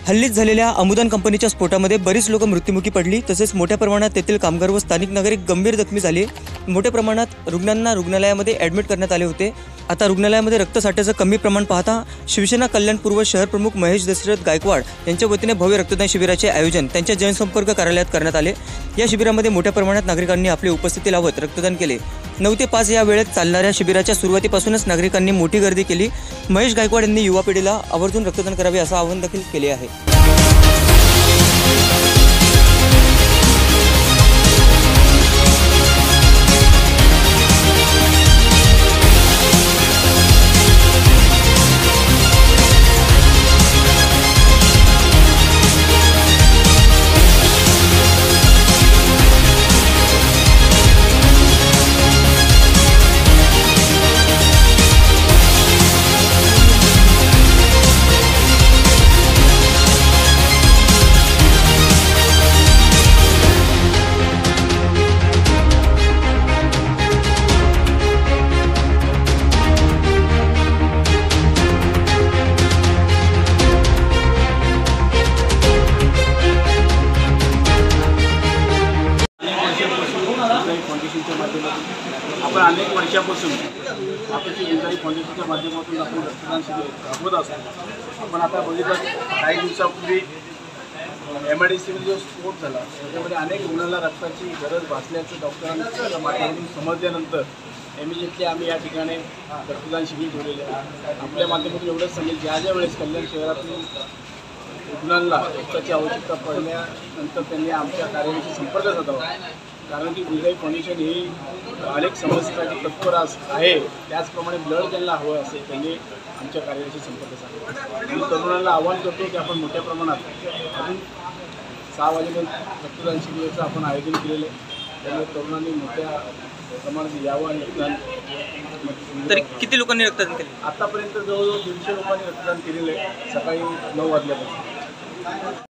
हल्लीच झालेल्या अमुदान कंपनीच्या स्फोटामध्ये बरीच लोक मृत्युमुखी पडली, तसेच मोठ्या प्रमाणात तेथील कामगार व स्थानिक नागरिक गंभीर जखमी झाले। मोठ्या प्रमाणात रुग्णांना रुग्णालयामध्ये ॲडमिट करण्यात आले होते। आता रुग्णालयामध्ये रक्तसाठ्याचं कमी प्रमाण पाहता शिवसेना कल्याण पूर्व शहर प्रमुख महेश दशरथ गायकवाड यांच्या वतीने भव्य रक्तदान शिबिराचे आयोजन त्यांच्या जनसंपर्क कार्यालयात करण्यात आले। या शिबिरामध्ये मोठ्या प्रमाणात नागरिकांनी आपली उपस्थिती लावत रक्तदान केले। 9 ते 5 या वेळेत चालणाऱ्या शिबिराच्या सुरुवातीपासूनच नागरिकांनी मोठी गर्दी केली। महेश गायकवाड यांनी युवा पिढीला आवर्जून रक्तदान करावे असं आवाहन देखील केले आहे। आपण अनेक वर्षापासून आपली गुंजारी फाउंडेशनच्या माध्यमातून आपण रक्तदान शिबिर राबवत असतो। आपण आता बघितलं काही दिवसापूर्वी MIDC जो स्फोट झाला त्याच्यामध्ये अनेक रुग्णांना रक्ताची गरज भासल्याचं डॉक्टरांच्या माध्यमातून समजल्यानंतर इमिजिएटली आम्ही या ठिकाणी रक्तदान शिबिर ठेवलेले आहे। आपल्या माध्यमातून एवढंच सांगेल, ज्या वेळेस कल्याण शहरातून रुग्णांना रक्ताची आवश्यकता पडल्यानंतर त्यांनी आमच्या कार्यालयाशी संपर्क साधावा, कारण की गुंजारी फाउंडेशन ही अनेक समस्यांसाठी तत्पर आहे। त्याचप्रमाणे ब्लड ज्यांना हवं असेल त्यांनी आमच्या कार्यालयाशी संपर्क साधावा। आणि तरुणांना आवाहन करतो की आपण मोठ्या प्रमाणात अजून 6 वाजेपर्यंत रक्तदान शिबिराचं आपण आयोजन केलेलं आहे। त्यामुळे तरुणांनी मोठ्या प्रमाणात यावं आणि रक्तदान। तरी किती लोकांनी रक्तदान केले? आतापर्यंत जवळजवळ 150 लोकांनी रक्तदान केलेलं आहे, सकाळी 9 वाजल्यापासून।